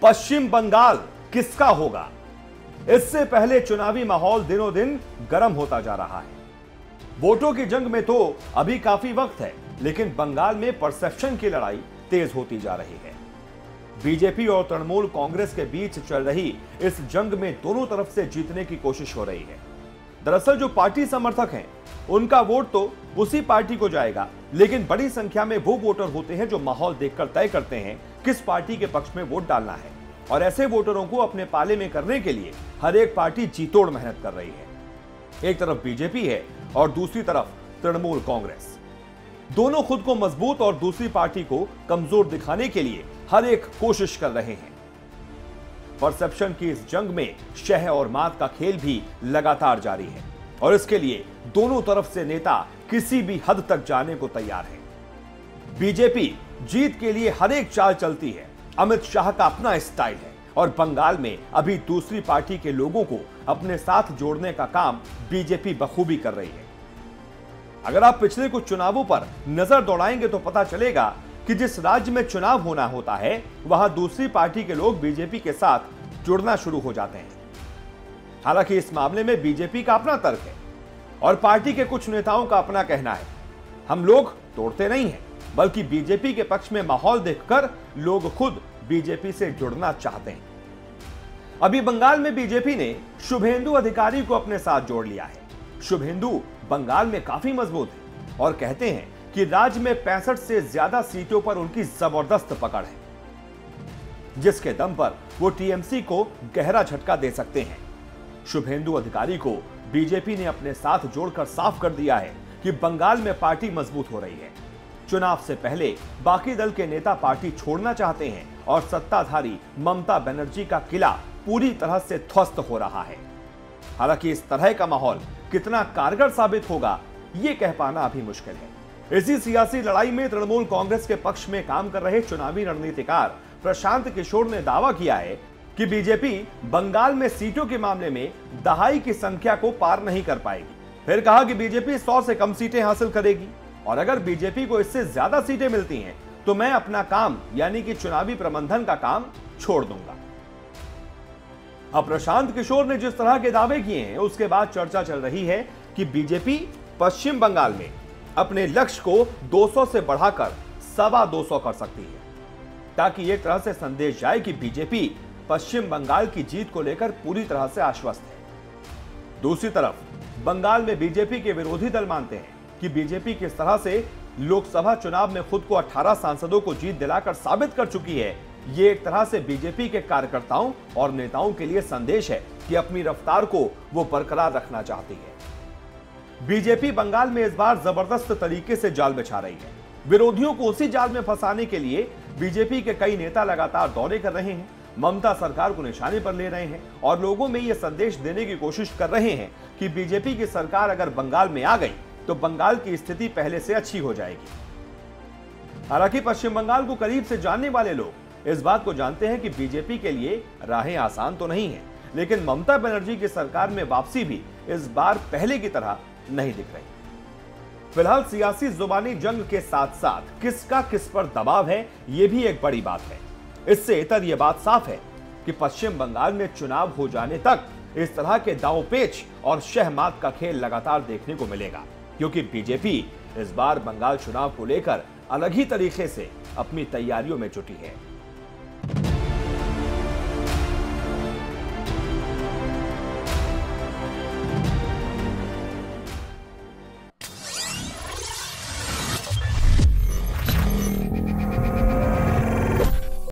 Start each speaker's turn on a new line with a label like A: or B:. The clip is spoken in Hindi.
A: पश्चिम बंगाल किसका होगा? इससे पहले चुनावी माहौल दिनों दिन गर्म होता जा रहा है। वोटों की जंग में तो अभी काफी वक्त है, लेकिन बंगाल में परसेप्शन की लड़ाई तेज होती जा रही है। बीजेपी और तृणमूल कांग्रेस के बीच चल रही इस जंग में दोनों तरफ से जीतने की कोशिश हो रही है। दरअसल जो पार्टी समर्थक हैं, उनका वोट तो उसी पार्टी को जाएगा, लेकिन बड़ी संख्या में वो वोटर होते हैं जो माहौल देखकर तय करते हैं किस पार्टी के पक्ष में वोट डालना है। और ऐसे वोटरों को अपने पाले में करने के लिए हर एक पार्टी जी तोड़ मेहनत कर रही है। एक तरफ बीजेपी है और दूसरी तरफ तृणमूल कांग्रेस। दोनों खुद को मजबूत और दूसरी पार्टी को कमजोर दिखाने के लिए हर एक कोशिश कर रहे हैं। परसेप्शन की इस जंग में शह और मात का खेल भी लगातार जारी है और इसके लिए दोनों तरफ से नेता किसी भी हद तक जाने को तैयार हैं। बीजेपी जीत के लिए हर एक चाल चलती है। अमित शाह का अपना स्टाइल है और बंगाल में अभी दूसरी पार्टी के लोगों को अपने साथ जोड़ने का काम बीजेपी बखूबी कर रही है। अगर आप पिछले कुछ चुनावों पर नजर दौड़ाएंगे तो पता चलेगा कि जिस राज्य में चुनाव होना होता है, वहां दूसरी पार्टी के लोग बीजेपी के साथ जुड़ना शुरू हो जाते हैं। हालांकि इस मामले में बीजेपी का अपना तर्क है और पार्टी के कुछ नेताओं का अपना कहना है, हम लोग तोड़ते नहीं हैं, बल्कि बीजेपी के पक्ष में माहौल देखकर लोग खुद बीजेपी से जुड़ना चाहते हैं। अभी बंगाल में बीजेपी ने शुभेंदु अधिकारी को अपने साथ जोड़ लिया है। शुभेंदु बंगाल में काफी मजबूत है और कहते हैं कि राज्य में 65 से ज्यादा सीटों पर उनकी जबरदस्त पकड़ है, जिसके दम पर वो टीएमसी को गहरा झटका दे सकते हैं। शुभेंदु अधिकारी को बीजेपी ने अपने साथ जोड़कर साफ कर दिया है कि बंगाल में पार्टी मजबूत हो रही है। चुनाव से पहले बाकी दल के नेता पार्टी छोड़ना चाहते हैं और सत्ताधारी ममता बनर्जी का किला पूरी तरह से ध्वस्त हो रहा है। हालांकि इस तरह का माहौल कितना कारगर साबित होगा, ये कह पाना अभी मुश्किल है। इसी सियासी लड़ाई में तृणमूल कांग्रेस के पक्ष में काम कर रहे चुनावी रणनीतिकार प्रशांत किशोर ने दावा किया है कि बीजेपी बंगाल में सीटों के मामले में दहाई की संख्या को पार नहीं कर पाएगी। फिर कहा कि बीजेपी 100 से कम सीटें हासिल करेगी और अगर बीजेपी को इससे ज्यादा सीटें मिलती हैं तो मैं अपना काम यानी कि चुनावी प्रबंधन का काम छोड़ दूंगा। अब प्रशांत किशोर ने जिस तरह के दावे किए हैं, उसके बाद चर्चा चल रही है कि बीजेपी पश्चिम बंगाल में अपने लक्ष्य को 200 से बढ़ाकर 225 कर सकती है, ताकि एक तरह से संदेश जाए कि बीजेपी पश्चिम बंगाल की जीत को लेकर पूरी तरह से आश्वस्त है। दूसरी तरफ बंगाल में बीजेपी के विरोधी दल मानते हैं कि बीजेपी किस तरह से लोकसभा चुनाव में खुद को 18 सांसदों को जीत दिलाकर साबित कर चुकी है, ये एक तरह से बीजेपी के कार्यकर्ताओं और नेताओं के लिए संदेश है कि अपनी रफ्तार को वो बरकरार रखना चाहती है। बीजेपी बंगाल में इस बार जबरदस्त तरीके से जाल बिछा रही है। विरोधियों को उसी जाल में फंसाने के लिए बीजेपी के कई नेता लगातार दौरे कर रहे हैं, ममता सरकार को निशाने पर ले रहे हैं और लोगों में यह संदेश देने की कोशिश कर रहे हैं कि बीजेपी की सरकार अगर बंगाल में आ गई तो बंगाल की स्थिति पहले से अच्छी हो जाएगी। हालांकि पश्चिम बंगाल को करीब से जानने वाले लोग इस बात को जानते हैं कि बीजेपी के लिए राहें आसान तो नहीं है, लेकिन ममता बनर्जी की सरकार में वापसी भी इस बार पहले की तरह नहीं दिख रही। फिलहाल सियासी जुबानी जंग के साथ साथ किसका किस पर दबाव है, यह भी एक बड़ी बात है। इससे इतर यह बात साफ है कि पश्चिम बंगाल में चुनाव हो जाने तक इस तरह के दांव-पेच और शहमात का खेल लगातार देखने को मिलेगा, क्योंकि बीजेपी इस बार बंगाल चुनाव को लेकर अलग ही तरीके से अपनी तैयारियों में जुटी है।